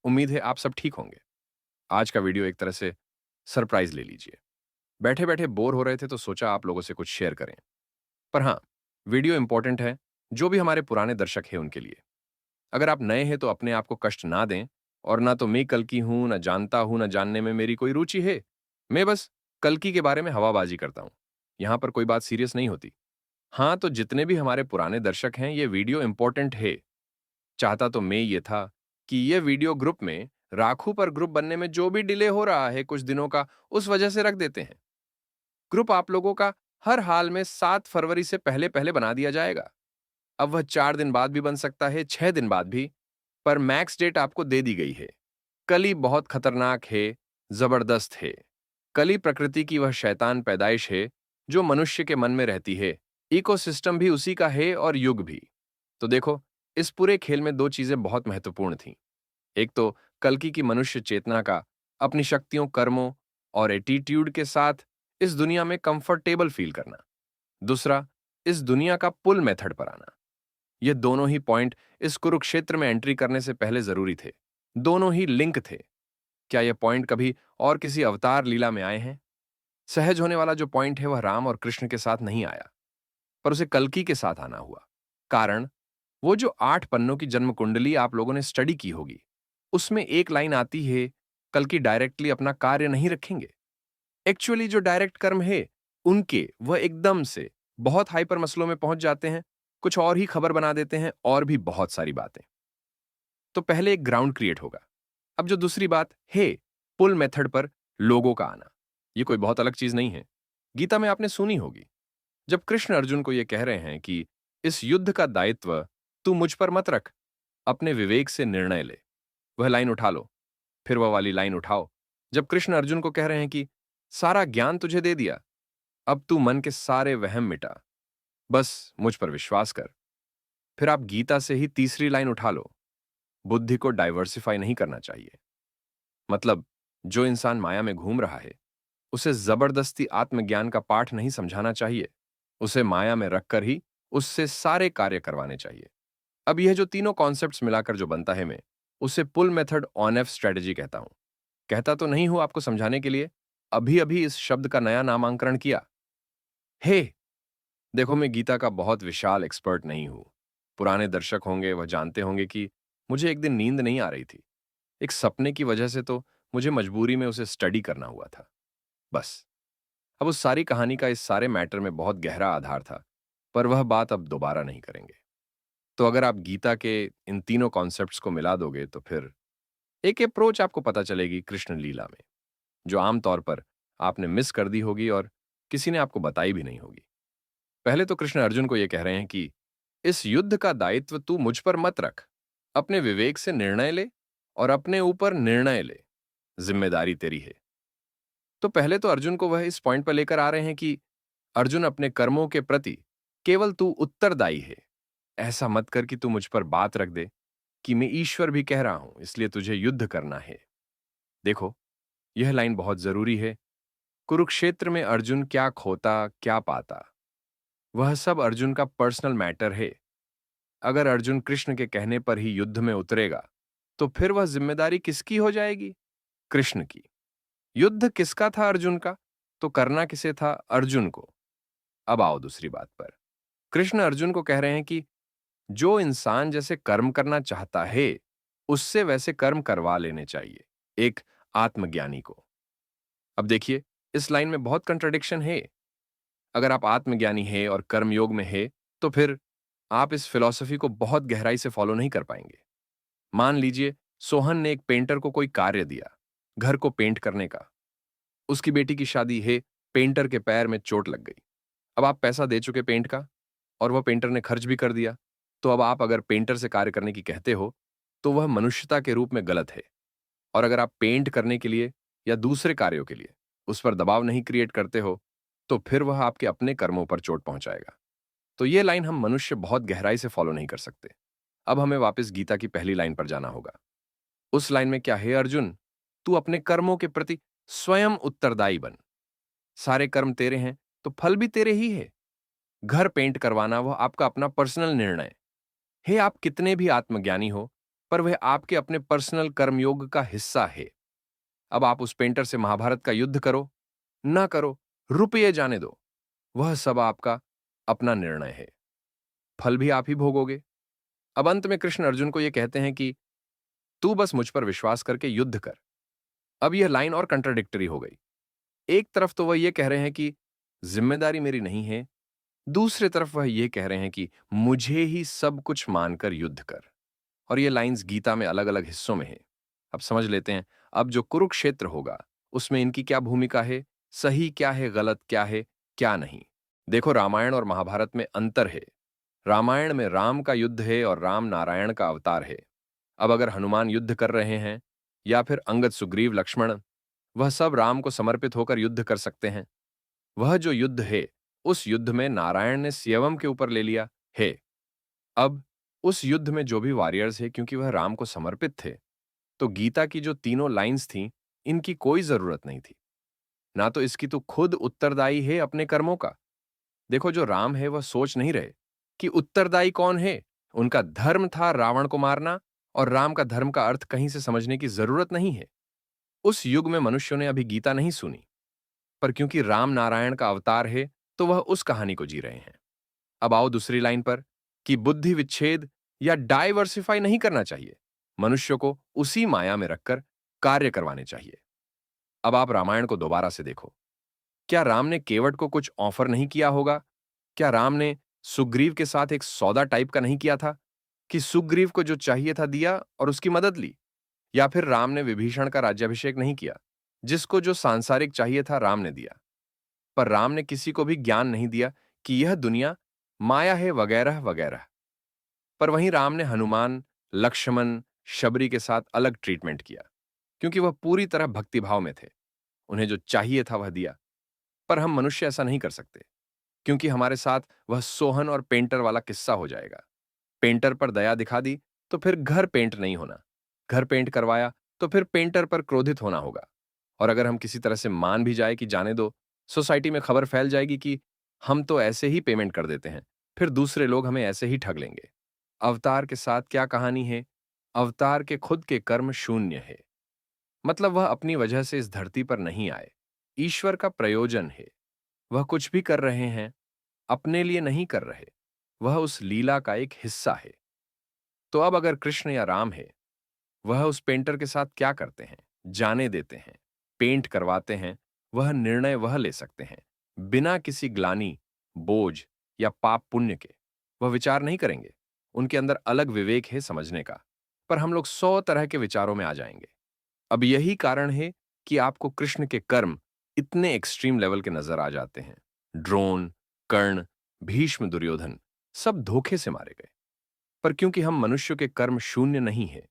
उम्मीद है आप सब ठीक होंगे। आज का वीडियो एक तरह से सरप्राइज ले लीजिए। बैठे-बैठे बोर हो रहे थे तो सोचा आप लोगों से कुछ शेयर करें। पर हाँ, वीडियो इंपॉर्टेंट है, जो भी हमारे पुराने दर्शक हैं उनके लिए। अगर आप नए हैं तो अपने आप को कष्ट ना दें और ना तो मैं कल्कि हूं, ना जानता हूं, ना जानने में मेरी कोई रुचि है। मैं बस कल्कि के बारे में हवाबाजी करता हूं। यहां पर कोई बात सीरियस नहीं होती। हाँ, तो जितने भी हमारे पुराने दर्शक हैं, ये वीडियो इंपॉर्टेंट है। चाहता तो मैं ये था कि ये वीडियो ग्रुप में राखू पर ग्रुप बनने में जो भी डिले हो रहा है कुछ दिनों का, उस वजह से रख देते हैं। ग्रुप आप लोगों का हर हाल में 7 फरवरी से पहले पहले बना दिया जाएगा। अब वह 4 दिन बाद भी बन सकता है, 6 दिन बाद भी, पर मैक्स डेट आपको दे दी गई है। कली बहुत खतरनाक है, जबरदस्त है। कली प्रकृति की वह शैतान पैदाइश है जो मनुष्य के मन में रहती है। इकोसिस्टम भी उसी का है और युग भी। तो देखो, इस पूरे खेल में दो चीजें बहुत महत्वपूर्ण थीं। एक तो कल्कि की मनुष्य चेतना का अपनी शक्तियों, कर्मों और एटीट्यूड के साथ इस दुनिया में कंफर्टेबल फील करना। दूसरा, इस दुनिया का पुल मेथड पर आना। ये दोनों ही पॉइंट इस कुरुक्षेत्र में एंट्री करने से पहले जरूरी थे। दोनों ही लिंक थे। क्या ये पॉइंट कभी और किसी अवतार लीला में आए हैं? सहज होने वाला जो पॉइंट है वह राम और कृष्ण के साथ नहीं आया, पर उसे कल्कि के साथ आना हुआ। कारण, वो जो 8 पन्नों की जन्म कुंडली आप लोगों ने स्टडी की होगी, उसमें एक लाइन आती है, कल्कि डायरेक्टली अपना कार्य नहीं रखेंगे। एक्चुअली जो डायरेक्ट कर्म है, उनके वह एकदम से बहुत हाइपर मसलों में पहुंच जाते हैं, कुछ और ही खबर बना देते हैं और भी बहुत सारी बातें। तो पहले एक ग्राउंड क्रिएट होगा। अब जो दूसरी बात है, पुल मेथड पर लोगों का आना, ये कोई बहुत अलग चीज नहीं है। गीता में आपने सुनी होगी, जब कृष्ण अर्जुन को यह कह रहे हैं कि इस युद्ध का दायित्व तू मुझ पर मत रख, अपने विवेक से निर्णय ले। वह लाइन उठा लो, फिर वह वाली लाइन उठाओ, जब कृष्ण अर्जुन को कह रहे हैं कि सारा ज्ञान तुझे दे दिया, अब तू मन के सारे वहम मिटा, बस मुझ पर विश्वास कर। फिर आप गीता से ही तीसरी लाइन उठा लो, बुद्धि को डाइवर्सिफाई नहीं करना चाहिए। मतलब, जो इंसान माया में घूम रहा है, उसे जबरदस्ती आत्मज्ञान का पाठ नहीं समझाना चाहिए। उसे माया में रखकर ही उससे सारे कार्य करवाने चाहिए। अब यह जो तीनों कॉन्सेप्ट्स मिलाकर जो बनता है, मैं उसे पुल मेथड ऑन एफ स्ट्रेटेजी कहता हूं। कहता तो नहीं हूं आपको समझाने के लिए, अभी अभी इस शब्द का नया नामांकरण किया। हे, देखो, मैं गीता का बहुत विशाल एक्सपर्ट नहीं हूं। पुराने दर्शक होंगे, वह जानते होंगे कि मुझे एक दिन नींद नहीं आ रही थी। एक सपने की वजह से तो मुझे मजबूरी में उसे स्टडी करना हुआ था, बस। अब उस सारी कहानी का इस सारे मैटर में बहुत गहरा आधार था, पर वह बात अब दोबारा नहीं करेंगे। तो अगर आप गीता के इन तीनों कॉन्सेप्ट्स को मिला दोगे तो फिर एक अप्रोच आपको पता चलेगी कृष्ण लीला में, जो आमतौर पर आपने मिस कर दी होगी और किसी ने आपको बताई भी नहीं होगी। पहले तो कृष्ण अर्जुन को यह कह रहे हैं कि इस युद्ध का दायित्व तू मुझ पर मत रख, अपने विवेक से निर्णय ले और अपने ऊपर निर्णय ले। जिम्मेदारी तेरी है। तो पहले तो अर्जुन को वह इस पॉइंट पर लेकर आ रहे हैं कि अर्जुन, अपने कर्मों के प्रति केवल तू उत्तरदायी है। ऐसा मत कर कि तू मुझ पर बात रख दे कि मैं ईश्वर भी कह रहा हूं, इसलिए तुझे युद्ध करना है। देखो, यह लाइन बहुत जरूरी है। कुरुक्षेत्र में अर्जुन क्या खोता, क्या पाता, वह सब अर्जुन का पर्सनल मैटर है। अगर अर्जुन कृष्ण के कहने पर ही युद्ध में उतरेगा, तो फिर वह जिम्मेदारी किसकी हो जाएगी? कृष्ण की। युद्ध किसका था? अर्जुन का। तो करना किसे था? अर्जुन को। अब आओ दूसरी बात पर। कृष्ण अर्जुन को कह रहे हैं कि जो इंसान जैसे कर्म करना चाहता है, उससे वैसे कर्म करवा लेने चाहिए, एक आत्मज्ञानी को। अब देखिए, इस लाइन में बहुत कंट्राडिक्शन है। अगर आप आत्मज्ञानी है और कर्मयोग में है, तो फिर आप इस फिलॉसफी को बहुत गहराई से फॉलो नहीं कर पाएंगे। मान लीजिए, सोहन ने एक पेंटर को कोई कार्य दिया, घर को पेंट करने का। उसकी बेटी की शादी है, पेंटर के पैर में चोट लग गई। अब आप पैसा दे चुके पेंट का, और वह पेंटर ने खर्च भी कर दिया। तो अब आप अगर पेंटर से कार्य करने की कहते हो, तो वह मनुष्यता के रूप में गलत है। और अगर आप पेंट करने के लिए या दूसरे कार्यों के लिए उस पर दबाव नहीं क्रिएट करते हो, तो फिर वह आपके अपने कर्मों पर चोट पहुंचाएगा। तो ये लाइन हम मनुष्य बहुत गहराई से फॉलो नहीं कर सकते। अब हमें वापस गीता की पहली लाइन पर जाना होगा। उस लाइन में क्या है? अर्जुन, तू अपने कर्मों के प्रति स्वयं उत्तरदायी बन। सारे कर्म तेरे हैं, तो फल भी तेरे ही है। घर पेंट करवाना वह आपका अपना पर्सनल निर्णय है। आप कितने भी आत्मज्ञानी हो, पर वह आपके अपने पर्सनल कर्मयोग का हिस्सा है। अब आप उस पेंटर से महाभारत का युद्ध करो, ना करो, रुपये जाने दो, वह सब आपका अपना निर्णय है। फल भी आप ही भोगोगे। अब अंत में कृष्ण अर्जुन को यह कहते हैं कि तू बस मुझ पर विश्वास करके युद्ध कर। अब यह लाइन और कंट्राडिक्टरी हो गई। एक तरफ तो वह यह कह रहे हैं कि जिम्मेदारी मेरी नहीं है, दूसरी तरफ वह यह कह रहे हैं कि मुझे ही सब कुछ मानकर युद्ध कर। और ये लाइंस गीता में अलग-अलग हिस्सों में हैं। अब समझ लेते हैं, अब जो कुरुक्षेत्र होगा, उसमें इनकी क्या भूमिका है, सही क्या है, गलत क्या है, क्या नहीं। देखो, रामायण और महाभारत में अंतर है। रामायण में राम का युद्ध है और राम नारायण का अवतार है। अब अगर हनुमान युद्ध कर रहे हैं या फिर अंगद, सुग्रीव, लक्ष्मण, वह सब राम को समर्पित होकर युद्ध कर सकते हैं। वह जो युद्ध है, उस युद्ध में नारायण ने स्यवम के ऊपर ले लिया है। अब उस युद्ध में जो भी वॉरियर्स है, क्योंकि वह राम को समर्पित थे, तो गीता की जो तीनों लाइंस थीं, इनकी कोई जरूरत नहीं थी। ना तो इसकी तो खुद उत्तरदायी है अपने कर्मों का। देखो, जो राम है वह सोच नहीं रहे कि उत्तरदायी कौन है। उनका धर्म था रावण को मारना, और राम का धर्म का अर्थ कहीं से समझने की जरूरत नहीं है। उस युग में मनुष्यों ने अभी गीता नहीं सुनी, पर क्योंकि राम नारायण का अवतार है, तो वह उस कहानी को जी रहे हैं। अब आओ दूसरी लाइन पर, कि बुद्धि विच्छेद या डाइवर्सिफाई नहीं करना चाहिए। मनुष्य को उसी माया में रखकर कार्य करवाने चाहिए। अब आप रामायण को दोबारा से देखो। क्या राम ने केवट को कुछ ऑफर नहीं किया होगा? क्या राम ने सुग्रीव के साथ एक सौदा टाइप का नहीं किया था कि सुग्रीव को जो चाहिए था दिया और उसकी मदद ली? या फिर राम ने विभीषण का राज्याभिषेक नहीं किया, जिसको जो सांसारिक चाहिए था राम ने दिया? पर राम ने किसी को भी ज्ञान नहीं दिया कि यह दुनिया माया है, वगैरह वगैरह। पर वहीं राम ने हनुमान, लक्ष्मण, शबरी के साथ अलग ट्रीटमेंट किया, क्योंकि वह पूरी तरह भक्तिभाव में थे। उन्हें जो चाहिए था वह दिया। पर हम मनुष्य ऐसा नहीं कर सकते, क्योंकि हमारे साथ वह सोहन और पेंटर वाला किस्सा हो जाएगा। पेंटर पर दया दिखा दी तो फिर घर पेंट नहीं होना, घर पेंट करवाया तो फिर पेंटर पर क्रोधित होना होगा। और अगर हम किसी तरह से मान भी जाए कि जाने दो, सोसाइटी में खबर फैल जाएगी कि हम तो ऐसे ही पेमेंट कर देते हैं, फिर दूसरे लोग हमें ऐसे ही ठग लेंगे। अवतार के साथ क्या कहानी है? अवतार के खुद के कर्म शून्य है। मतलब वह अपनी वजह से इस धरती पर नहीं आए, ईश्वर का प्रयोजन है। वह कुछ भी कर रहे हैं, अपने लिए नहीं कर रहे, वह उस लीला का एक हिस्सा है। तो अब अगर कृष्ण या राम है, वह उस पेंटर के साथ क्या करते हैं? जाने देते हैं, पेंट करवाते हैं, वह निर्णय वह ले सकते हैं, बिना किसी ग्लानि, बोझ या पाप पुण्य के। वह विचार नहीं करेंगे, उनके अंदर अलग विवेक है समझने का। पर हम लोग 100 तरह के विचारों में आ जाएंगे। अब यही कारण है कि आपको कृष्ण के कर्म इतने एक्सट्रीम लेवल के नजर आ जाते हैं। ड्रोन, कर्ण, भीष्म, दुर्योधन, सब धोखे से मारे गए। पर क्योंकि हम मनुष्य के कर्म शून्य नहीं है,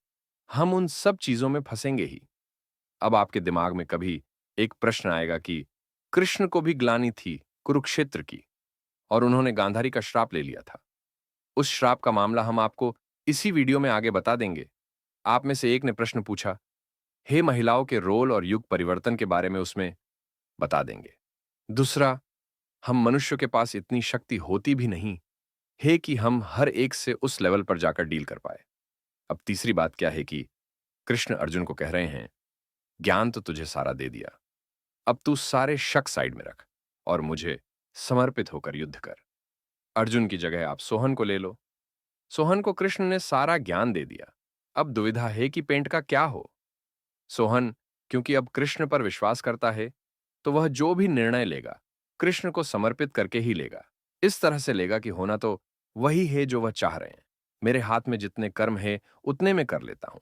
हम उन सब चीजों में फंसेंगे ही। अब आपके दिमाग में कभी एक प्रश्न आएगा कि कृष्ण को भी ग्लानि थी कुरुक्षेत्र की, और उन्होंने गांधारी का श्राप ले लिया था। उस श्राप का मामला हम आपको इसी वीडियो में आगे बता देंगे। आप में से एक ने प्रश्न पूछा, हे महिलाओं के रोल और युग परिवर्तन के बारे में उसमें बता देंगे। दूसरा, हम मनुष्य के पास इतनी शक्ति होती भी नहीं है कि हम हर एक से उस लेवल पर जाकर डील कर पाए। अब तीसरी बात क्या है कि कृष्ण अर्जुन को कह रहे हैं, ज्ञान तो तुझे सारा दे दिया, अब तू सारे शक साइड में रख और मुझे समर्पित होकर युद्ध कर। अर्जुन की जगह आप सोहन को ले लो। सोहन को कृष्ण ने सारा ज्ञान दे दिया, अब दुविधा है कि पेंट का क्या हो। सोहन, क्योंकि अब कृष्ण पर विश्वास करता है, तो वह जो भी निर्णय लेगा कृष्ण को समर्पित करके ही लेगा। इस तरह से लेगा कि होना तो वही है जो वह चाह रहे हैं। मेरे हाथ में जितने कर्म है उतने में कर लेता हूं।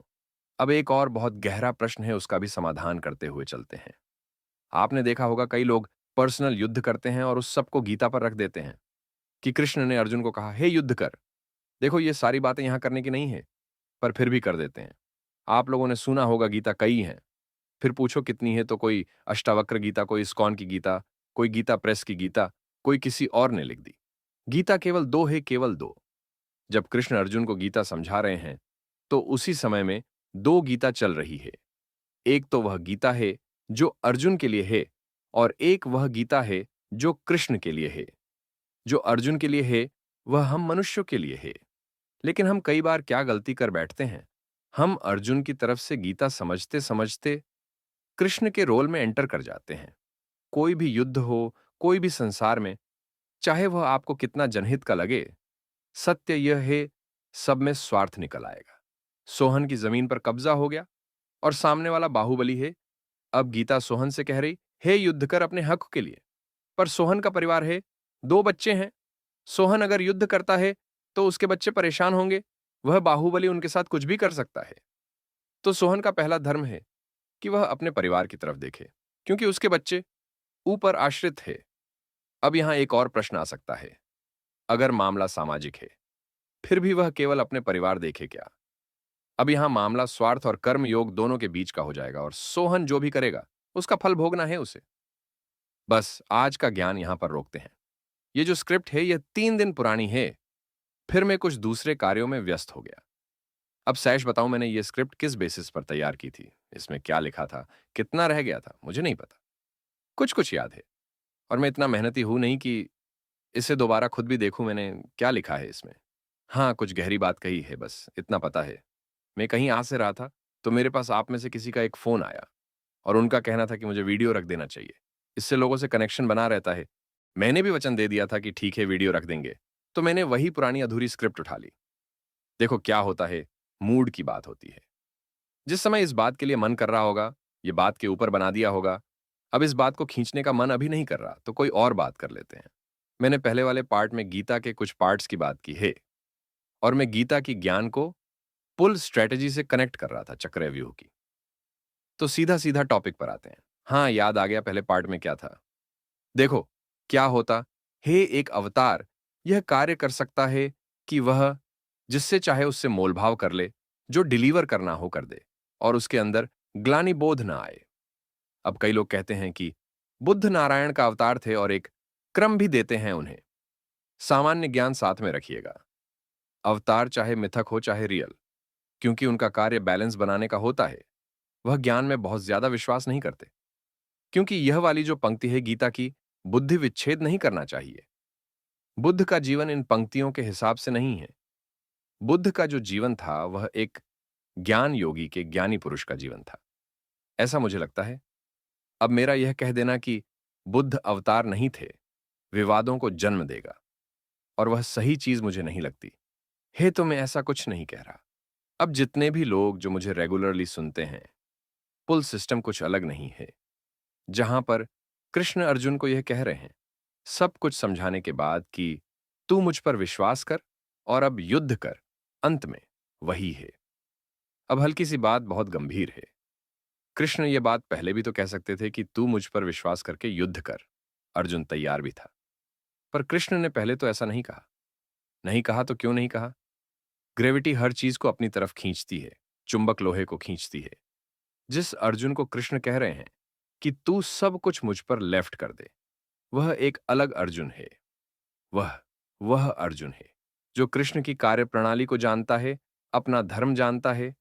अब एक और बहुत गहरा प्रश्न है, उसका भी समाधान करते हुए चलते हैं। आपने देखा होगा कई लोग पर्सनल युद्ध करते हैं और उस सबको गीता पर रख देते हैं कि कृष्ण ने अर्जुन को कहा, हे युद्ध कर। देखो, ये सारी बातें यहां करने की नहीं है, पर फिर भी कर देते हैं। आप लोगों ने सुना होगा गीता कई हैं, फिर पूछो कितनी है तो कोई अष्टावक्र गीता, कोई इस्कॉन की गीता, कोई गीता प्रेस की गीता, कोई किसी और ने लिख दी। गीता केवल दो है, केवल दो। जब कृष्ण अर्जुन को गीता समझा रहे हैं, तो उसी समय में दो गीता चल रही है। एक तो वह गीता है जो अर्जुन के लिए है, और एक वह गीता है जो कृष्ण के लिए है। जो अर्जुन के लिए है, वह हम मनुष्यों के लिए है। लेकिन हम कई बार क्या गलती कर बैठते हैं, हम अर्जुन की तरफ से गीता समझते समझते कृष्ण के रोल में एंटर कर जाते हैं। कोई भी युद्ध हो, कोई भी संसार में, चाहे वह आपको कितना जनहित का लगे, सत्य यह है, सब में स्वार्थ निकल आएगा। सोहन की जमीन पर कब्जा हो गया और सामने वाला बाहुबली है। अब गीता सोहन से कह रही, हे युद्ध कर अपने हक के लिए। पर सोहन का परिवार है, दो बच्चे हैं। सोहन अगर युद्ध करता है तो उसके बच्चे परेशान होंगे। वह बाहुबली उनके साथ कुछ भी कर सकता है। तो सोहन का पहला धर्म है कि वह अपने परिवार की तरफ देखे, क्योंकि उसके बच्चे ऊपर आश्रित है। अब यहां एक और प्रश्न आ सकता है, अगर मामला सामाजिक है, फिर भी वह केवल अपने परिवार देखे क्या? अब यहां मामला स्वार्थ और कर्म योग दोनों के बीच का हो जाएगा और सोहन जो भी करेगा उसका फल भोगना है उसे। बस आज का ज्ञान यहां पर रोकते हैं। ये जो स्क्रिप्ट है यह 3 दिन पुरानी है। फिर मैं कुछ दूसरे कार्यों में व्यस्त हो गया। अब सैश बताऊं, मैंने ये स्क्रिप्ट किस बेसिस पर तैयार की थी, इसमें क्या लिखा था, कितना रह गया था, मुझे नहीं पता। कुछ कुछ याद है और मैं इतना मेहनती हूं नहीं कि इसे दोबारा खुद भी देखूं मैंने क्या लिखा है इसमें। हाँ, कुछ गहरी बात कही है, बस इतना पता है। मैं कहीं आ से रहा था तो मेरे पास आप में से किसी का एक फोन आया और उनका कहना था कि मुझे वीडियो रख देना चाहिए, इससे लोगों से कनेक्शन बना रहता है। मैंने भी वचन दे दिया था कि ठीक है वीडियो रख देंगे, तो मैंने वही पुरानी अधूरी स्क्रिप्ट उठा ली। देखो क्या होता है, मूड की बात होती है। जिस समय इस बात के लिए मन कर रहा होगा, ये बात के ऊपर बना दिया होगा। अब इस बात को खींचने का मन अभी नहीं कर रहा, तो कोई और बात कर लेते हैं। मैंने पहले वाले पार्ट में गीता के कुछ पार्ट्स की बात की है और मैं गीता की ज्ञान को पुल स्ट्रेटेजी से कनेक्ट कर रहा था, चक्रव्यूह की। तो सीधा सीधा टॉपिक पर आते हैं। हाँ, याद आ गया पहले पार्ट में क्या था। देखो क्या होता, हे एक अवतार यह कार्य कर सकता है कि वह जिससे चाहे उससे मोलभाव कर ले, जो डिलीवर करना हो कर दे और उसके अंदर ग्लानि बोध ना आए। अब कई लोग कहते हैं कि बुद्ध नारायण का अवतार थे और एक क्रम भी देते हैं उन्हें। सामान्य ज्ञान साथ में रखिएगा। अवतार चाहे मिथक हो चाहे रियल, क्योंकि उनका कार्य बैलेंस बनाने का होता है, वह ज्ञान में बहुत ज्यादा विश्वास नहीं करते। क्योंकि यह वाली जो पंक्ति है गीता की, बुद्धि विच्छेद नहीं करना चाहिए। बुद्ध का जीवन इन पंक्तियों के हिसाब से नहीं है। बुद्ध का जो जीवन था वह एक ज्ञान योगी के ज्ञानी पुरुष का जीवन था, ऐसा मुझे लगता है। अब मेरा यह कह देना कि बुद्ध अवतार नहीं थे, विवादों को जन्म देगा, और वह सही चीज मुझे नहीं लगती है, तो मैं ऐसा कुछ नहीं कह रहा। अब जितने भी लोग जो मुझे रेगुलरली सुनते हैं, पुल सिस्टम कुछ अलग नहीं है। जहां पर कृष्ण अर्जुन को यह कह रहे हैं, सब कुछ समझाने के बाद कि तू मुझ पर विश्वास कर और अब युद्ध कर, अंत में वही है। अब हल्की सी बात बहुत गंभीर है। कृष्ण ये बात पहले भी तो कह सकते थे कि तू मुझ पर विश्वास करके युद्ध कर। अर्जुन तैयार भी था। पर कृष्ण ने पहले तो ऐसा नहीं कहा। नहीं कहा तो क्यों नहीं कहा? ग्रेविटी हर चीज को अपनी तरफ खींचती है, चुंबक लोहे को खींचती है। जिस अर्जुन को कृष्ण कह रहे हैं कि तू सब कुछ मुझ पर लेफ्ट कर दे, वह एक अलग अर्जुन है। वह वह अर्जुन है जो कृष्ण की कार्य प्रणाली को जानता है, अपना धर्म जानता है,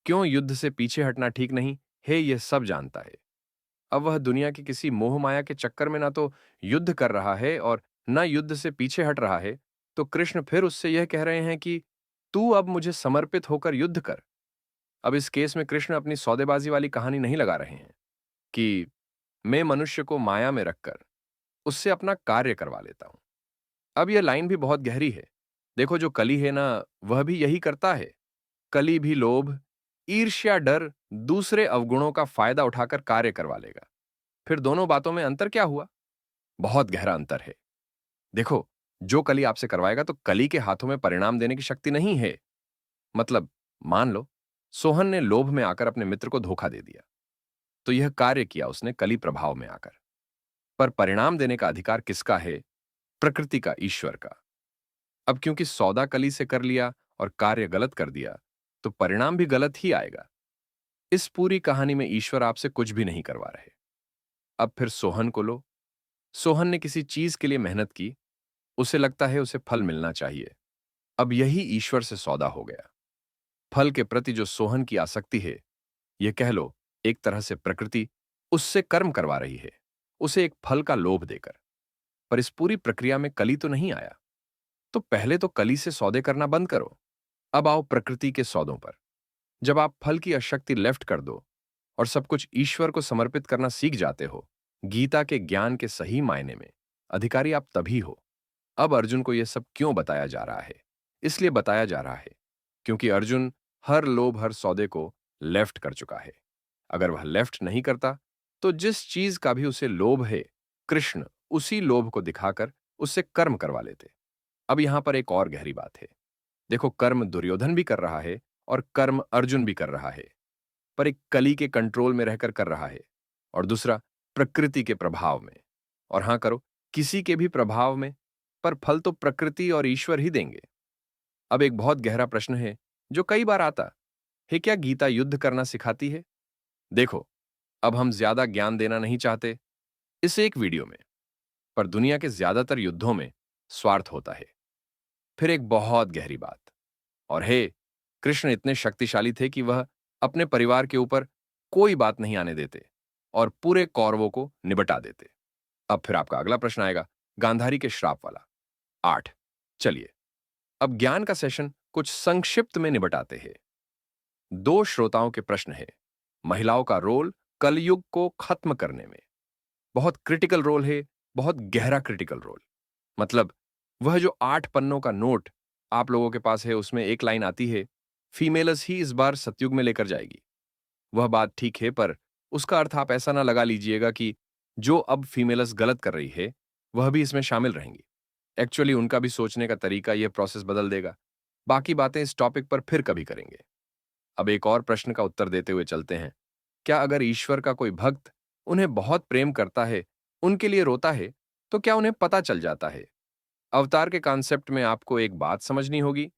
क्यों युद्ध से पीछे हटना ठीक नहीं है, यह सब जानता है। अब वह दुनिया की किसी मोह माया के चक्कर में ना तो युद्ध कर रहा है और ना युद्ध से पीछे हट रहा है। तो कृष्ण फिर उससे यह कह रहे हैं कि तू अब मुझे समर्पित होकर युद्ध कर। अब इस केस में कृष्ण अपनी सौदेबाजी वाली कहानी नहीं लगा रहे हैं कि मैं मनुष्य को माया में रखकर उससे अपना कार्य करवा लेता हूं। अब यह लाइन भी बहुत गहरी है। देखो जो कली है ना, वह भी यही करता है। कली भी लोभ, ईर्ष्या, डर, दूसरे अवगुणों का फायदा उठाकर कार्य करवा लेगा। फिर दोनों बातों में अंतर क्या हुआ? बहुत गहरा अंतर है। देखो, जो कली आपसे करवाएगा तो कली के हाथों में परिणाम देने की शक्ति नहीं है। मतलब मान लो सोहन ने लोभ में आकर अपने मित्र को धोखा दे दिया, तो यह कार्य किया उसने कली प्रभाव में आकर। पर परिणाम देने का अधिकार किसका है? प्रकृति का, ईश्वर का। अब क्योंकि सौदा कली से कर लिया और कार्य गलत कर दिया, तो परिणाम भी गलत ही आएगा। इस पूरी कहानी में ईश्वर आपसे कुछ भी नहीं करवा रहे। अब फिर सोहन को लो। सोहन ने किसी चीज के लिए मेहनत की, उसे लगता है उसे फल मिलना चाहिए। अब यही ईश्वर से सौदा हो गया। फल के प्रति जो सोहन की आसक्ति है, यह कह लो एक तरह से प्रकृति उससे कर्म करवा रही है, उसे एक फल का लोभ देकर। पर इस पूरी प्रक्रिया में कली तो नहीं आया। तो पहले तो कली से सौदे करना बंद करो। अब आओ प्रकृति के सौदों पर। जब आप फल की अशक्ति लेफ्ट कर दो और सब कुछ ईश्वर को समर्पित करना सीख जाते हो, गीता के ज्ञान के सही मायने में अधिकारी आप तभी हो। अब अर्जुन को यह सब क्यों बताया जा रहा है? इसलिए बताया जा रहा है क्योंकि अर्जुन हर लोभ हर सौदे को लेफ्ट कर चुका है। अगर वह लेफ्ट नहीं करता तो जिस चीज का भी उसे लोभ है, कृष्ण उसी लोभ को दिखाकर उससे कर्म करवा लेते। अब यहां पर एक और गहरी बात है। देखो, कर्म दुर्योधन भी कर रहा है और कर्म अर्जुन भी कर रहा है, पर एक कली के कंट्रोल में रहकर कर रहा है और दूसरा प्रकृति के प्रभाव में। और हां करो, किसी के भी प्रभाव में, पर फल तो प्रकृति और ईश्वर ही देंगे। अब एक बहुत गहरा प्रश्न है जो कई बार आता है, क्या गीता युद्ध करना सिखाती है? देखो, अब हम ज्यादा ज्ञान देना नहीं चाहते इस एक वीडियो में, पर दुनिया के ज्यादातर युद्धों में स्वार्थ होता है। फिर एक बहुत गहरी बात, और हे, कृष्ण इतने शक्तिशाली थे कि वह अपने परिवार के ऊपर कोई बात नहीं आने देते और पूरे कौरवों को निबटा देते। अब फिर आपका अगला प्रश्न आएगा, गांधारी के श्राप वाला। 8। चलिए, अब ज्ञान का सेशन कुछ संक्षिप्त में निबटाते हैं। दो श्रोताओं के प्रश्न है, महिलाओं का रोल कलयुग को खत्म करने में। बहुत क्रिटिकल रोल है, बहुत गहरा क्रिटिकल रोल। मतलब, वह जो 8 पन्नों का नोट आप लोगों के पास है, उसमें एक लाइन आती है, फीमेलस ही इस बार सतयुग में लेकर जाएगी। वह बात ठीक है, पर उसका अर्थ आप ऐसा ना लगा लीजिएगा कि जो अब फीमेलस गलत कर रही है वह भी इसमें शामिल रहेंगी। एक्चुअली उनका भी सोचने का तरीका यह प्रोसेस बदल देगा। बाकी बातें इस टॉपिक पर फिर कभी करेंगे। अब एक और प्रश्न का उत्तर देते हुए चलते हैं। क्या अगर ईश्वर का कोई भक्त उन्हें बहुत प्रेम करता है, उनके लिए रोता है, तो क्या उन्हें पता चल जाता है? अवतार के कॉन्सेप्ट में आपको एक बात समझनी होगी,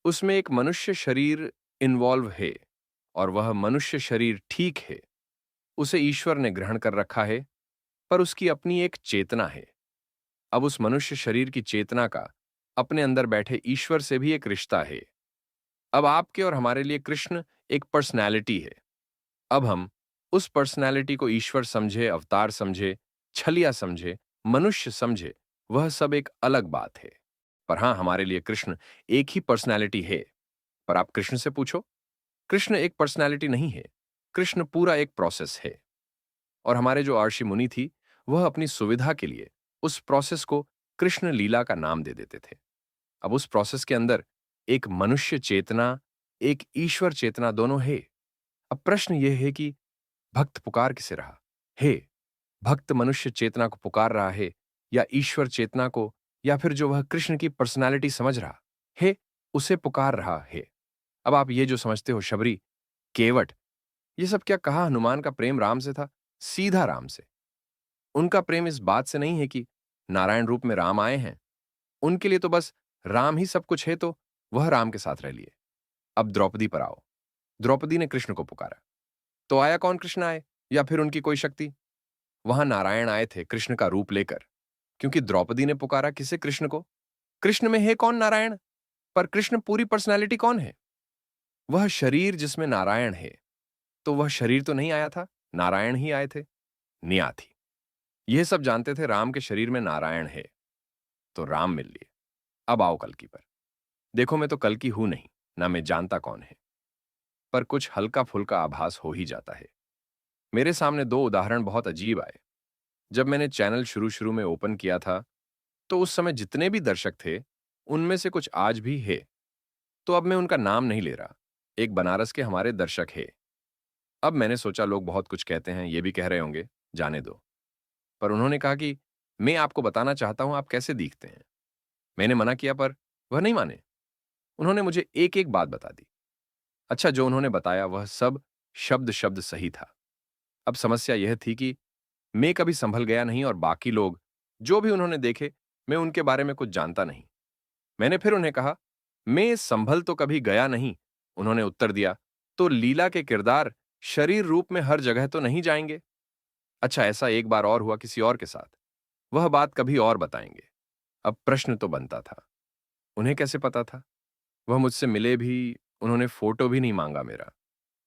उसमें एक मनुष्य शरीर इन्वॉल्व है और वह मनुष्य शरीर ठीक है, उसे ईश्वर ने ग्रहण कर रखा है, पर उसकी अपनी एक चेतना है। अब उस मनुष्य शरीर की चेतना का अपने अंदर बैठे ईश्वर से भी एक रिश्ता है। अब आपके और हमारे लिए कृष्ण एक पर्सनैलिटी है। अब हम उस पर्सनैलिटी को ईश्वर समझे, अवतार समझे, छलिया समझे, मनुष्य समझे, वह सब एक अलग बात है। पर हां, हमारे लिए कृष्ण एक ही पर्सनैलिटी है। पर आप कृष्ण से पूछो, कृष्ण एक पर्सनैलिटी नहीं है, कृष्ण पूरा एक प्रोसेस है। और हमारे जो ऋषि मुनि थी, वह अपनी सुविधा के लिए उस प्रोसेस को कृष्ण लीला का नाम दे देते थे। अब उस प्रोसेस के अंदर एक मनुष्य चेतना, एक ईश्वर चेतना दोनों है। अब प्रश्न यह है कि भक्त पुकार किसे रहा है? भक्त मनुष्य चेतना को पुकार रहा है या ईश्वर चेतना को, या फिर जो वह कृष्ण की पर्सनालिटी समझ रहा है उसे पुकार रहा है? अब आप ये जो समझते हो शबरी, केवट, ये सब क्या कहा हनुमान का प्रेम राम से था? सीधा राम से। उनका प्रेम इस बात से नहीं है कि नारायण रूप में राम आए हैं। उनके लिए तो बस राम ही सब कुछ है, तो वह राम के साथ रह लिए। अब द्रौपदी पर आओ। द्रौपदी ने कृष्ण को पुकारा, तो आया कौन? कृष्ण आए या फिर उनकी कोई शक्ति? वहां नारायण आए थे कृष्ण का रूप लेकर, क्योंकि द्रौपदी ने पुकारा किसे? कृष्ण को। कृष्ण में है कौन? नारायण। पर कृष्ण पूरी पर्सनालिटी कौन है? वह शरीर जिसमें नारायण है। तो वह शरीर तो नहीं आया था, नारायण ही आए थे। निया थी। यह सब जानते थे राम के शरीर में नारायण है, तो राम मिल लिए। अब आओ कल्कि पर। देखो, मैं तो कल्कि हूं नहीं, ना मैं जानता कौन है, पर कुछ हल्का फुल्का आभास हो ही जाता है। मेरे सामने दो उदाहरण बहुत अजीब आए। जब मैंने चैनल शुरू शुरू में ओपन किया था, तो उस समय जितने भी दर्शक थे, उनमें से कुछ आज भी है, तो अब मैं उनका नाम नहीं ले रहा। एक बनारस के हमारे दर्शक है। अब मैंने सोचा लोग बहुत कुछ कहते हैं, ये भी कह रहे होंगे, जाने दो। पर उन्होंने कहा कि मैं आपको बताना चाहता हूं आप कैसे दिखते हैं। मैंने मना किया, पर वह नहीं माने। उन्होंने मुझे एक एक बात बता दी। अच्छा, जो उन्होंने बताया वह सब शब्द शब्द सही था। अब समस्या यह थी कि मैं कभी संभल गया नहीं और बाकी लोग जो भी उन्होंने देखे, मैं उनके बारे में कुछ जानता नहीं। मैंने फिर उन्हें कहा, मैं संभल तो कभी गया नहीं। उन्होंने उत्तर दिया, तो लीला के किरदार शरीर रूप में हर जगह तो नहीं जाएंगे? अच्छा, ऐसा एक बार और हुआ किसी और के साथ, वह बात कभी और बताएंगे। अब प्रश्न तो बनता था, उन्हें कैसे पता था? वह मुझसे मिले भी, उन्होंने फोटो भी नहीं मांगा मेरा,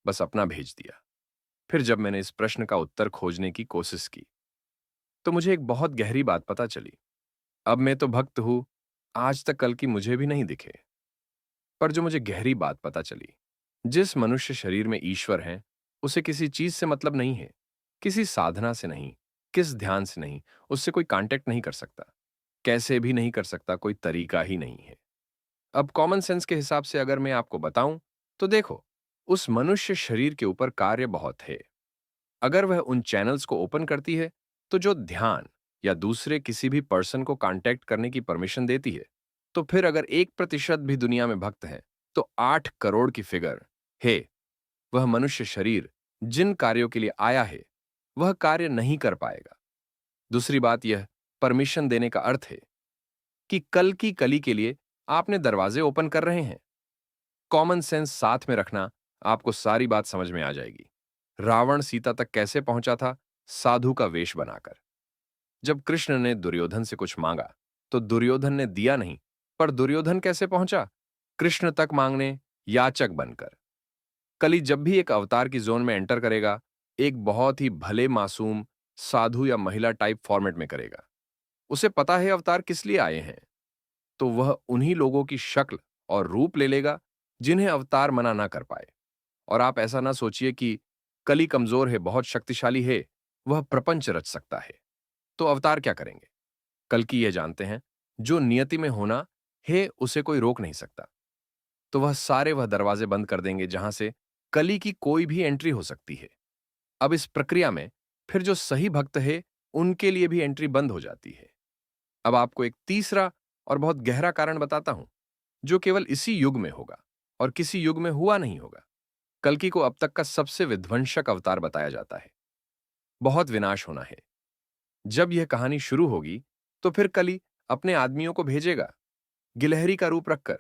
बस अपना भेज दिया। फिर जब मैंने इस प्रश्न का उत्तर खोजने की कोशिश की, तो मुझे एक बहुत गहरी बात पता चली। अब मैं तो भक्त हूं, आज तक कल की मुझे भी नहीं दिखे। पर जो मुझे गहरी बात पता चली, जिस मनुष्य शरीर में ईश्वर है, उसे किसी चीज से मतलब नहीं है, किसी साधना से नहीं, किस ध्यान से नहीं, उससे कोई कांटेक्ट नहीं कर सकता, कैसे भी नहीं कर सकता, कोई तरीका ही नहीं है। अब कॉमन सेंस के हिसाब से अगर मैं आपको बताऊं, तो देखो, उस मनुष्य शरीर के ऊपर कार्य बहुत है। अगर वह उन चैनल्स को ओपन करती है, तो जो ध्यान या दूसरे किसी भी पर्सन को कांटेक्ट करने की परमिशन देती है, तो फिर अगर 1% भी दुनिया में भक्त है, तो 8 करोड़ की फिगर है। वह मनुष्य शरीर जिन कार्यों के लिए आया है, वह कार्य नहीं कर पाएगा। दूसरी बात यह परमिशन देने का अर्थ है कि कल की कली के लिए आपने दरवाजे ओपन कर रहे हैं। कॉमन सेंस साथ में रखना, आपको सारी बात समझ में आ जाएगी। रावण सीता तक कैसे पहुंचा था? साधु का वेश बनाकर। जब कृष्ण ने दुर्योधन से कुछ मांगा, तो दुर्योधन ने दिया नहीं, पर दुर्योधन कैसे पहुंचा? कृष्ण तक मांगने, याचक बनकर। कली जब भी एक अवतार की जोन में एंटर करेगा, एक बहुत ही भले मासूम साधु या महिला टाइप फॉर्मेट में करेगा। उसे पता है अवतार किस लिए आए हैं, तो वह उन्हीं लोगों की शक्ल और रूप ले लेगा जिन्हें अवतार मना ना कर पाए। और आप ऐसा ना सोचिए कि कली कमजोर है, बहुत शक्तिशाली है, वह प्रपंच रच सकता है। तो अवतार क्या करेंगे? कल की यह जानते हैं, जो नियति में होना है उसे कोई रोक नहीं सकता। तो वह दरवाजे बंद कर देंगे जहां से कली की कोई भी एंट्री हो सकती है। अब इस प्रक्रिया में फिर जो सही भक्त है, उनके लिए भी एंट्री बंद हो जाती है। अब आपको एक तीसरा और बहुत गहरा कारण बताता हूं, जो केवल इसी युग में होगा और किसी युग में हुआ नहीं होगा। कल्कि को अब तक का सबसे विध्वंसक अवतार बताया जाता है। बहुत विनाश होना है। जब यह कहानी शुरू होगी, तो फिर कली अपने आदमियों को भेजेगा, गिलहरी का रूप रखकर,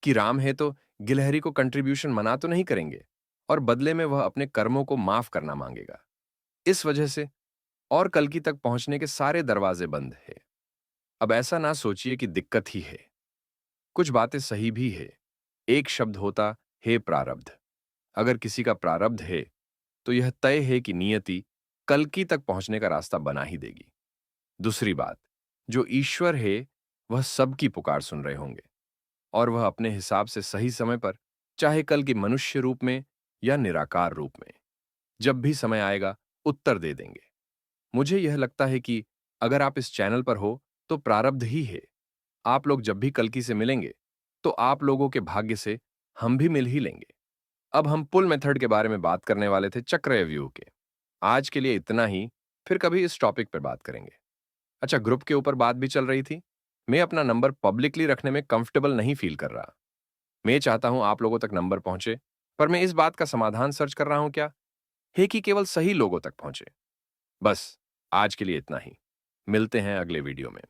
कि राम है तो गिलहरी को कंट्रीब्यूशन मना तो नहीं करेंगे, और बदले में वह अपने कर्मों को माफ करना मांगेगा। इस वजह से और कल्कि तक पहुंचने के सारे दरवाजे बंद है। अब ऐसा ना सोचिए कि दिक्कत ही है। कुछ बातें सही भी है। एक शब्द होता है प्रारब्ध। अगर किसी का प्रारब्ध है, तो यह तय है कि नियति कल्कि तक पहुंचने का रास्ता बना ही देगी। दूसरी बात, जो ईश्वर है, वह सबकी पुकार सुन रहे होंगे, और वह अपने हिसाब से सही समय पर, चाहे कल की मनुष्य रूप में या निराकार रूप में, जब भी समय आएगा, उत्तर दे देंगे। मुझे यह लगता है कि अगर आप इस चैनल पर हो, तो प्रारब्ध ही है। आप लोग जब भी कल्कि से मिलेंगे, तो आप लोगों के भाग्य से हम भी मिल ही लेंगे। अब हम पुल मेथड के बारे में बात करने वाले थे, चक्रव्यूह के। आज के लिए इतना ही, फिर कभी इस टॉपिक पर बात करेंगे। अच्छा, ग्रुप के ऊपर बात भी चल रही थी। मैं अपना नंबर पब्लिकली रखने में कंफर्टेबल नहीं फील कर रहा। मैं चाहता हूं आप लोगों तक नंबर पहुंचे, पर मैं इस बात का समाधान सर्च कर रहा हूं क्या है कि केवल सही लोगों तक पहुंचे। बस आज के लिए इतना ही। मिलते हैं अगले वीडियो में।